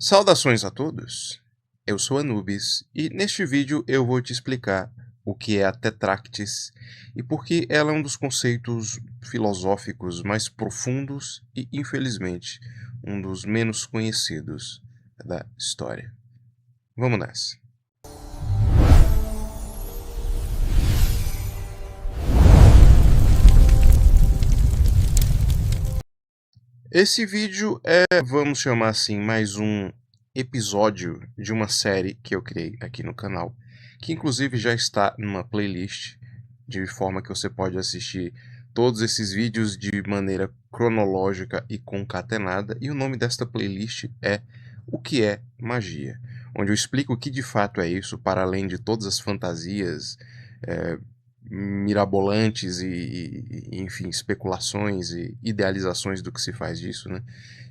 Saudações a todos, eu sou Anubis e neste vídeo eu vou te explicar o que é a Tetractis e por que ela é um dos conceitos filosóficos mais profundos e, infelizmente, um dos menos conhecidos da história. Vamos nessa. Esse vídeo é, vamos chamar assim, mais um episódio de uma série que eu criei aqui no canal, que inclusive já está numa playlist, de forma que você pode assistir todos esses vídeos de maneira cronológica e concatenada, e o nome desta playlist é O que é Magia, onde eu explico o que de fato é isso, para além de todas as fantasias, mirabolantes enfim, especulações e idealizações do que se faz disso, né?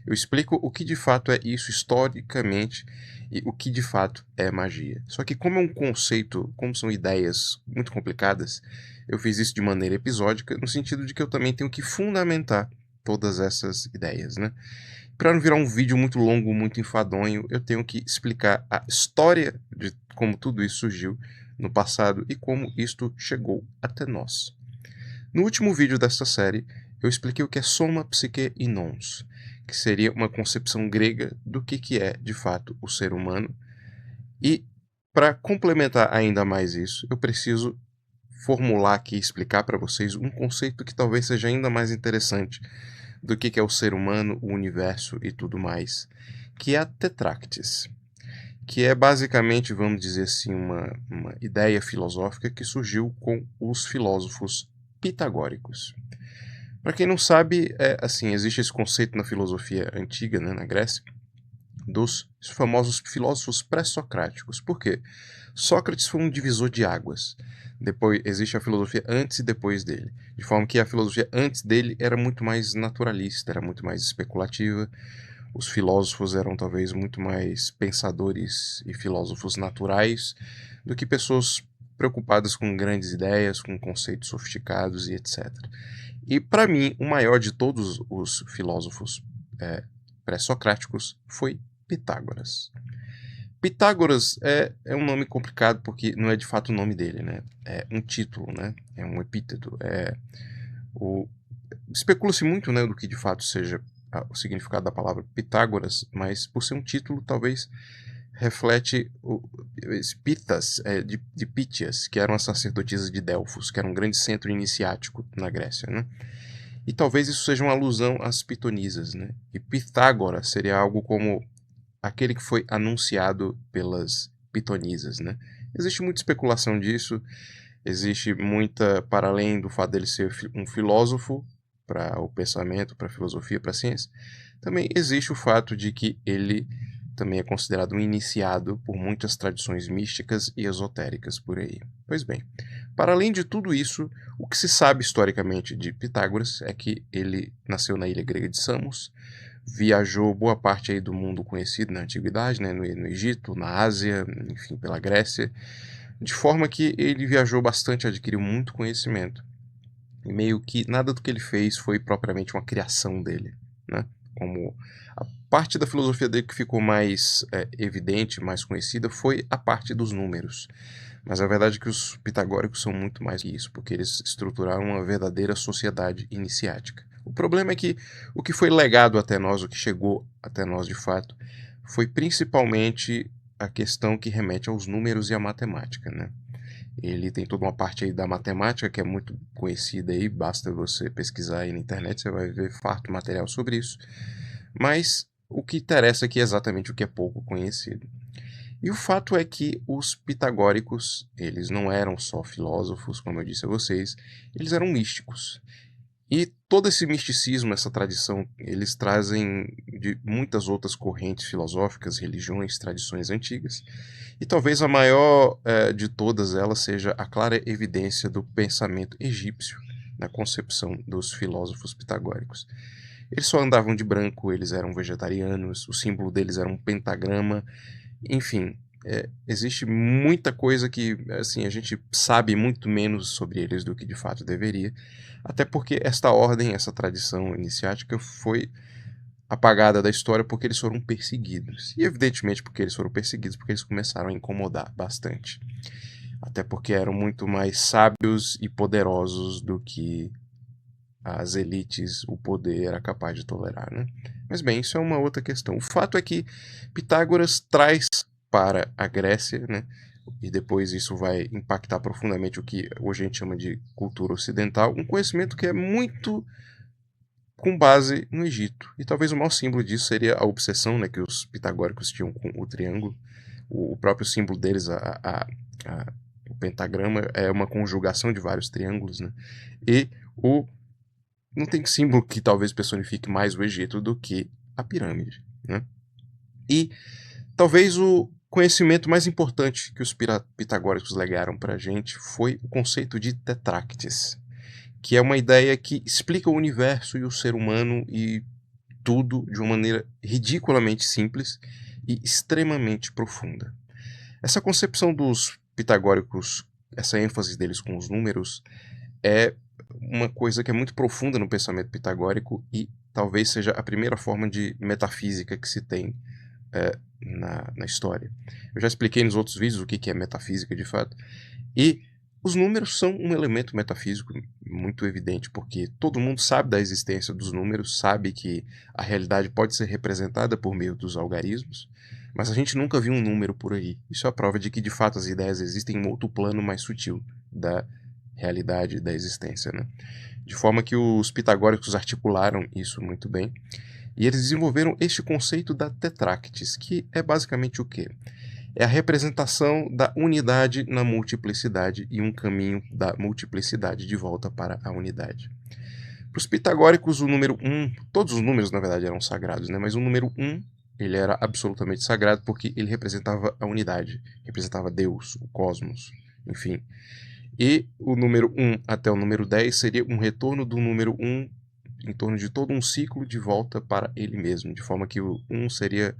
Eu explico o que de fato é isso historicamente e o que de fato é magia. Só que como é um conceito, como são ideias muito complicadas, eu fiz isso de maneira episódica, no sentido de que eu também tenho que fundamentar todas essas ideias, né? Para não virar um vídeo muito longo, muito enfadonho, eu tenho que explicar a história de como tudo isso surgiu no passado e como isto chegou até nós. No último vídeo desta série, eu expliquei o que é Soma Psique e Nous, que seria uma concepção grega do que é, de fato, o ser humano. E, para complementar ainda mais isso, eu preciso formular aqui e explicar para vocês um conceito que talvez seja ainda mais interessante do que é o ser humano, o universo e tudo mais, que é a Tetractis, que é basicamente, vamos dizer assim, uma ideia filosófica que surgiu com os filósofos pitagóricos. Para quem não sabe, assim, existe esse conceito na filosofia antiga, né, na Grécia, dos famosos filósofos pré-socráticos. Por quê? Sócrates foi um divisor de águas. Depois existe a filosofia antes e depois dele. De forma que a filosofia antes dele era muito mais naturalista, era muito mais especulativa. Os filósofos eram talvez muito mais pensadores e filósofos naturais do que pessoas preocupadas com grandes ideias, com conceitos sofisticados e etc. E para mim, o maior de todos os filósofos pré-socráticos foi Pitágoras. Pitágoras é um nome complicado porque não é de fato o nome dele, né? É um título, né? É um epíteto. Especula-se muito, né, do que de fato seja o significado da palavra Pitágoras, mas por ser um título, talvez reflete esse Pitas, de Pítias, que eram as sacerdotisas de Delfos, que era um grande centro iniciático na Grécia, né? E talvez isso seja uma alusão às pitonisas, né? E Pitágoras seria algo como aquele que foi anunciado pelas pitonisas, né? Existe muita especulação disso, existe muita, para além do fato dele ser um filósofo, para o pensamento, para a filosofia, para a ciência, também existe o fato de que ele também é considerado um iniciado por muitas tradições místicas e esotéricas por aí. Pois bem, para além de tudo isso, o que se sabe historicamente de Pitágoras é que ele nasceu na ilha grega de Samos, viajou boa parte aí do mundo conhecido na antiguidade, né, no Egito, na Ásia, enfim, pela Grécia, de forma que ele viajou bastante, adquiriu muito conhecimento. E meio que nada do que ele fez foi propriamente uma criação dele, né? Como a parte da filosofia dele que ficou mais evidente, mais conhecida, foi a parte dos números. Mas a verdade é que os pitagóricos são muito mais que isso, porque eles estruturaram uma verdadeira sociedade iniciática. O problema é que o que foi legado até nós, o que chegou até nós de fato, foi principalmente a questão que remete aos números e à matemática, né? Ele tem toda uma parte aí da matemática que é muito conhecida aí, basta você pesquisar aí na internet, você vai ver farto material sobre isso. Mas o que interessa aqui é exatamente o que é pouco conhecido. E o fato é que os pitagóricos, eles não eram só filósofos, como eu disse a vocês, eles eram místicos. E todo esse misticismo, essa tradição, eles trazem de muitas outras correntes filosóficas, religiões, tradições antigas. E talvez a maior de todas elas seja a clara evidência do pensamento egípcio na concepção dos filósofos pitagóricos. Eles só andavam de branco, eles eram vegetarianos, o símbolo deles era um pentagrama, enfim, existe muita coisa que assim, a gente sabe muito menos sobre eles do que de fato deveria, até porque esta ordem, essa tradição iniciática foi apagada da história porque eles foram perseguidos. E evidentemente porque eles foram perseguidos, porque eles começaram a incomodar bastante. Até porque eram muito mais sábios e poderosos do que as elites, o poder era capaz de tolerar, né? Mas bem, isso é uma outra questão. O fato é que Pitágoras traz para a Grécia, né? E depois isso vai impactar profundamente o que hoje a gente chama de cultura ocidental, um conhecimento que é muito com base no Egito. E talvez o maior símbolo disso seria a obsessão, né, que os pitagóricos tinham com o triângulo. O próprio símbolo deles, o pentagrama, é uma conjugação de vários triângulos, né? E não tem símbolo que talvez personifique mais o Egito do que a pirâmide, né? E talvez o conhecimento mais importante que os pitagóricos legaram para a gente foi o conceito de tetráctis, que é uma ideia que explica o universo e o ser humano e tudo de uma maneira ridiculamente simples e extremamente profunda. Essa concepção dos pitagóricos, essa ênfase deles com os números, é uma coisa que é muito profunda no pensamento pitagórico e talvez seja a primeira forma de metafísica que se tem na história. Eu já expliquei nos outros vídeos o que é metafísica de fato, e os números são um elemento metafísico muito evidente, porque todo mundo sabe da existência dos números, sabe que a realidade pode ser representada por meio dos algarismos, mas a gente nunca viu um número por aí. Isso é a prova de que, de fato, as ideias existem em outro plano mais sutil da realidade da existência, né? De forma que os pitagóricos articularam isso muito bem, e eles desenvolveram este conceito da tetráctis, que é basicamente o quê? É a representação da unidade na multiplicidade e um caminho da multiplicidade de volta para a unidade. Para os pitagóricos, o número 1, todos os números na verdade eram sagrados, né? Mas o número 1 ele era absolutamente sagrado porque ele representava a unidade, representava Deus, o cosmos, enfim. E o número 1 até o número 10 seria um retorno do número 1 em torno de todo um ciclo de volta para ele mesmo, de forma que o 1 seria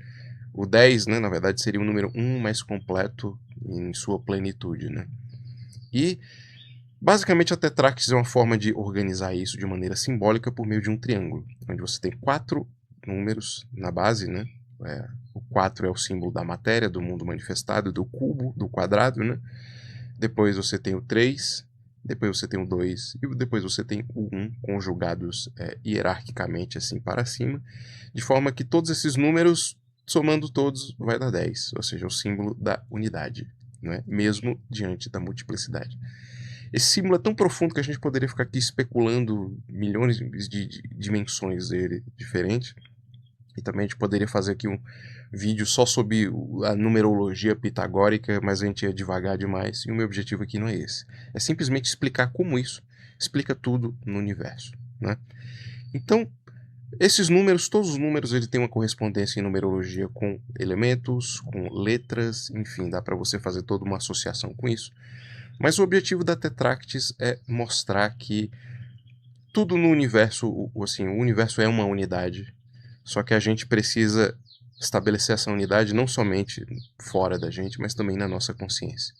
o 10, né, na verdade, seria o número 1 mais completo em sua plenitude, né? E, basicamente, a tetráctis é uma forma de organizar isso de maneira simbólica por meio de um triângulo, onde você tem 4 números na base, né? O 4 é o símbolo da matéria, do mundo manifestado, do cubo, do quadrado, né? Depois você tem o 3, depois você tem o 2 e depois você tem o 1 conjugados hierarquicamente assim para cima, de forma que todos esses números, somando todos, vai dar 10, ou seja, o símbolo da unidade, né? Mesmo diante da multiplicidade. Esse símbolo é tão profundo que a gente poderia ficar aqui especulando milhões de dimensões dele diferentes. E também a gente poderia fazer aqui um vídeo só sobre a numerologia pitagórica, mas a gente ia devagar demais. E o meu objetivo aqui não é esse. É simplesmente explicar como isso explica tudo no universo, né? Então, esses números, todos os números, ele tem uma correspondência em numerologia com elementos, com letras, enfim, dá para você fazer toda uma associação com isso. Mas o objetivo da Tetráctis é mostrar que tudo no universo, assim, o universo é uma unidade, só que a gente precisa estabelecer essa unidade não somente fora da gente, mas também na nossa consciência.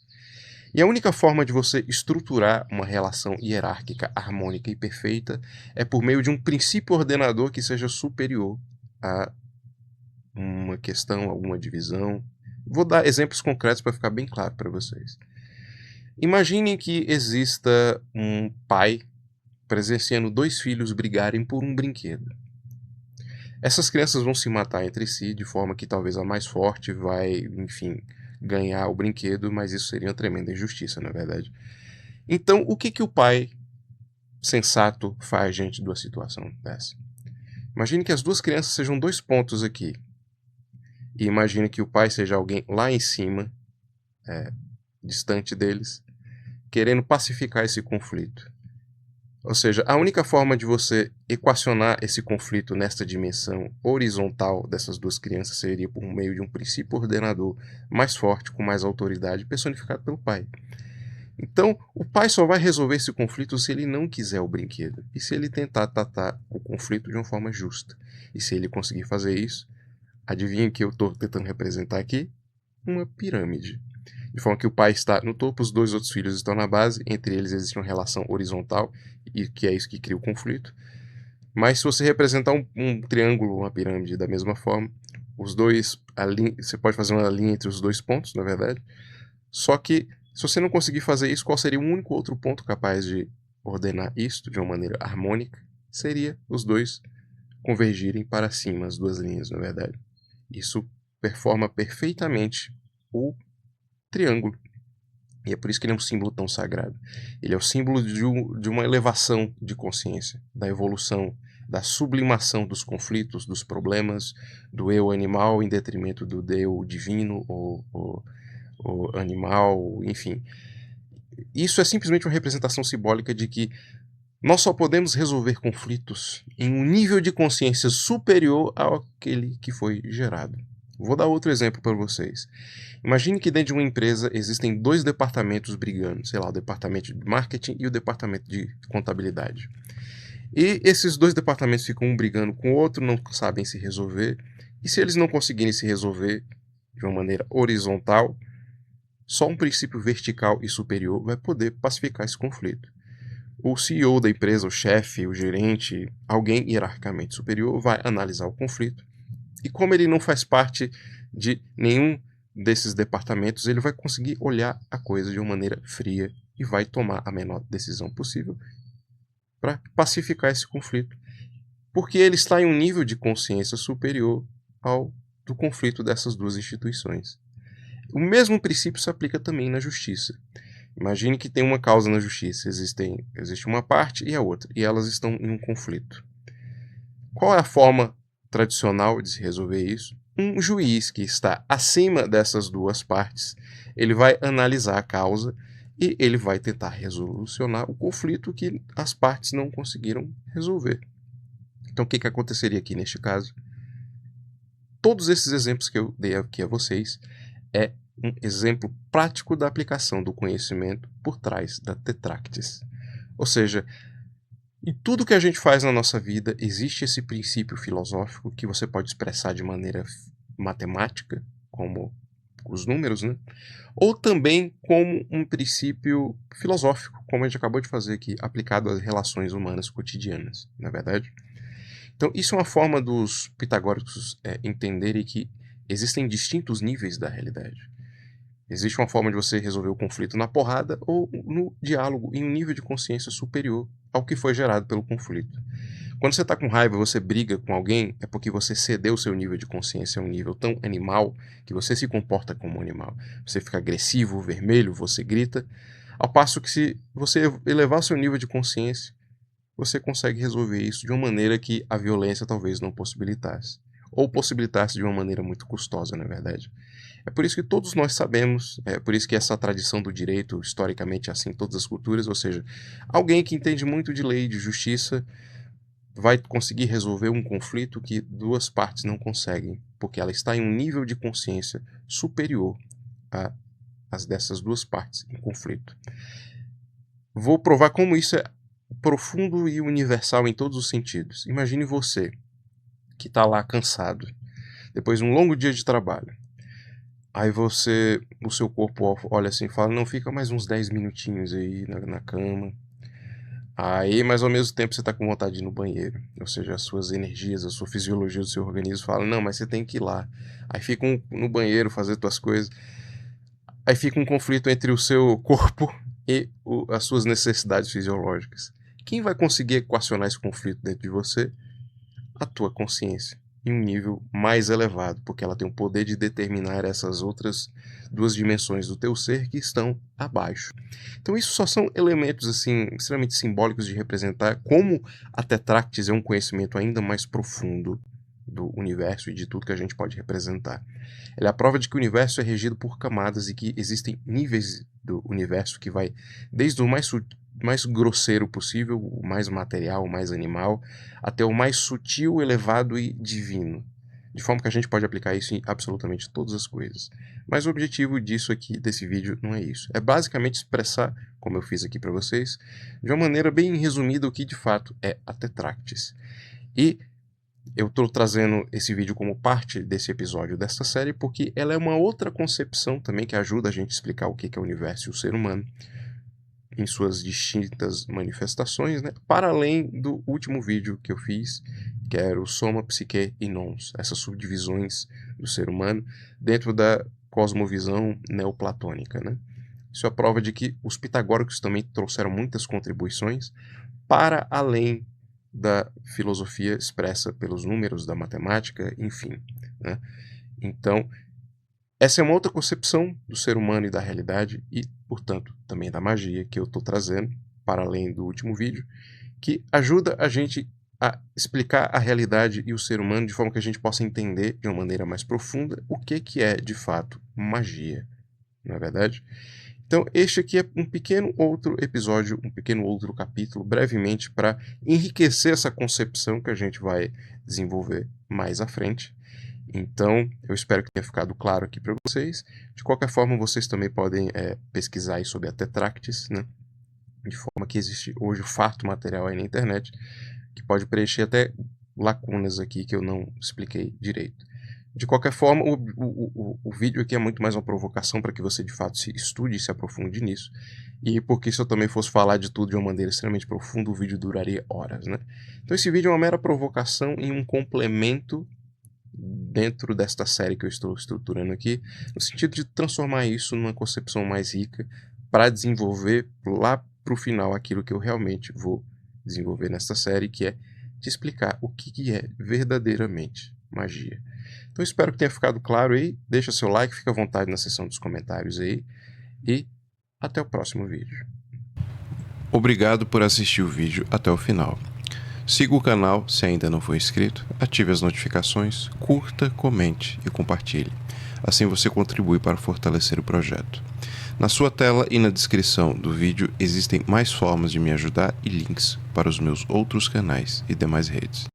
E a única forma de você estruturar uma relação hierárquica, harmônica e perfeita é por meio de um princípio ordenador que seja superior a uma questão, alguma divisão. Vou dar exemplos concretos para ficar bem claro para vocês. Imaginem que exista um pai presenciando 2 filhos brigarem por um brinquedo. Essas crianças vão se matar entre si, de forma que talvez a mais forte vai, enfim, ganhar o brinquedo, mas isso seria uma tremenda injustiça, na verdade. Então, o que o pai sensato faz diante de uma situação dessa? Imagine que as duas crianças sejam 2 pontos aqui. E imagine que o pai seja alguém lá em cima, distante deles, querendo pacificar esse conflito. Ou seja, a única forma de você equacionar esse conflito nesta dimensão horizontal dessas duas crianças seria por meio de um princípio ordenador mais forte, com mais autoridade, personificado pelo pai. Então, o pai só vai resolver esse conflito se ele não quiser o brinquedo e se ele tentar tratar o conflito de uma forma justa. E se ele conseguir fazer isso, adivinha o que eu estou tentando representar aqui? Uma pirâmide. De forma que o pai está no topo, os 2 outros filhos estão na base, entre eles existe uma relação horizontal, e que é isso que cria o conflito. Mas se você representar um triângulo, uma pirâmide da mesma forma, os dois, você pode fazer uma linha entre os dois pontos, na verdade. Só que, se você não conseguir fazer isso, qual seria o único outro ponto capaz de ordenar isto de uma maneira harmônica? Seria os dois convergirem para cima, as duas linhas, na verdade. Isso performa perfeitamente o triângulo. E é por isso que ele é um símbolo tão sagrado. Ele é o símbolo de uma elevação de consciência, da evolução, da sublimação dos conflitos, dos problemas, do eu animal em detrimento do eu divino ou animal, enfim. Isso é simplesmente uma representação simbólica de que nós só podemos resolver conflitos em um nível de consciência superior àquele que foi gerado. Vou dar outro exemplo para vocês. Imagine que dentro de uma empresa existem dois departamentos brigando, sei lá, o departamento de marketing e o departamento de contabilidade. E esses dois departamentos ficam um brigando com o outro, não sabem se resolver. E se eles não conseguirem se resolver de uma maneira horizontal, só um princípio vertical e superior vai poder pacificar esse conflito. O CEO da empresa, o chefe, o gerente, alguém hierarquicamente superior vai analisar o conflito. E como ele não faz parte de nenhum desses departamentos, ele vai conseguir olhar a coisa de uma maneira fria e vai tomar a menor decisão possível para pacificar esse conflito. Porque ele está em um nível de consciência superior ao do conflito dessas duas instituições. O mesmo princípio se aplica também na justiça. Imagine que tem uma causa na justiça, existe uma parte e a outra, e elas estão em um conflito. Qual é a forma tradicional de se resolver isso? Um juiz que está acima dessas duas partes, ele vai analisar a causa e ele vai tentar resolucionar o conflito que as partes não conseguiram resolver. Então, o que aconteceria aqui neste caso? Todos esses exemplos que eu dei aqui a vocês é um exemplo prático da aplicação do conhecimento por trás da Tetractis. Ou seja, em tudo que a gente faz na nossa vida, existe esse princípio filosófico que você pode expressar de maneira matemática, como os números, né? Ou também como um princípio filosófico, como a gente acabou de fazer aqui, aplicado às relações humanas cotidianas, não é verdade? Então, isso é uma forma dos pitagóricos entenderem que existem distintos níveis da realidade. Existe uma forma de você resolver o conflito na porrada ou no diálogo em um nível de consciência superior ao que foi gerado pelo conflito. Quando você está com raiva e você briga com alguém, é porque você cedeu seu nível de consciência a um nível tão animal que você se comporta como um animal. Você fica agressivo, vermelho, você grita. Ao passo que se você elevar seu nível de consciência, você consegue resolver isso de uma maneira que a violência talvez não possibilitasse. Ou possibilitasse de uma maneira muito custosa, na verdade. É por isso que todos nós sabemos, é por isso que essa tradição do direito, historicamente é assim em todas as culturas, ou seja, alguém que entende muito de lei, de justiça, vai conseguir resolver um conflito que duas partes não conseguem, porque ela está em um nível de consciência superior às dessas duas partes em conflito. Vou provar como isso é profundo e universal em todos os sentidos. Imagine você, que está lá cansado, depois de um longo dia de trabalho. Aí o seu corpo olha assim e fala, não, fica mais uns 10 minutinhos aí na cama. Aí, mas ao mesmo tempo você está com vontade de ir no banheiro. Ou seja, as suas energias, a sua fisiologia do seu organismo falam, não, mas você tem que ir lá. Aí fica no banheiro fazer suas coisas. Aí fica um conflito entre o seu corpo e as suas necessidades fisiológicas. Quem vai conseguir equacionar esse conflito dentro de você? A tua consciência, em um nível mais elevado, porque ela tem o poder de determinar essas outras duas dimensões do teu ser que estão abaixo. Então isso só são elementos assim extremamente simbólicos de representar como a Tetractis é um conhecimento ainda mais profundo do universo e de tudo que a gente pode representar. Ela é a prova de que o universo é regido por camadas e que existem níveis do universo que vai desde o mais grosseiro possível, o mais material, o mais animal, até o mais sutil, elevado e divino. De forma que a gente pode aplicar isso em absolutamente todas as coisas. Mas o objetivo disso aqui, desse vídeo, não é isso. É basicamente expressar, como eu fiz aqui para vocês, de uma maneira bem resumida o que de fato é a Tetractis. E eu estou trazendo esse vídeo como parte desse episódio desta série porque ela é uma outra concepção também que ajuda a gente a explicar o que é o universo e o ser humano. em suas distintas manifestações, né? Para além do último vídeo que eu fiz, que era o Soma, Psique e Nons, essas subdivisões do ser humano dentro da cosmovisão neoplatônica, né? Isso é a prova de que os pitagóricos também trouxeram muitas contribuições para além da filosofia expressa pelos números, da matemática, enfim, né? Então, essa é uma outra concepção do ser humano e da realidade e, portanto, também da magia que eu estou trazendo, para além do último vídeo, que ajuda a gente a explicar a realidade e o ser humano de forma que a gente possa entender de uma maneira mais profunda o que é, de fato, magia, não é verdade? Então, este aqui é um pequeno outro episódio, um pequeno outro capítulo, brevemente, para enriquecer essa concepção que a gente vai desenvolver mais à frente. Então, eu espero que tenha ficado claro aqui para vocês. De qualquer forma, vocês também podem pesquisar aí sobre a Tetractis, né? De forma que existe hoje farto material aí na internet, que pode preencher até lacunas aqui que eu não expliquei direito. De qualquer forma, o vídeo aqui é muito mais uma provocação para que você de fato se estude e se aprofunde nisso. E porque se eu também fosse falar de tudo de uma maneira extremamente profunda, o vídeo duraria horas, né? Então esse vídeo é uma mera provocação e um complemento dentro desta série que eu estou estruturando aqui, no sentido de transformar isso numa concepção mais rica para desenvolver lá para o final aquilo que eu realmente vou desenvolver nesta série, que é te explicar o que é verdadeiramente magia. Então espero que tenha ficado claro aí, deixa seu like, fica à vontade na seção dos comentários aí e até o próximo vídeo. Obrigado por assistir o vídeo até o final. Siga o canal se ainda não for inscrito, ative as notificações, curta, comente e compartilhe. Assim você contribui para fortalecer o projeto. Na sua tela e na descrição do vídeo existem mais formas de me ajudar e links para os meus outros canais e demais redes.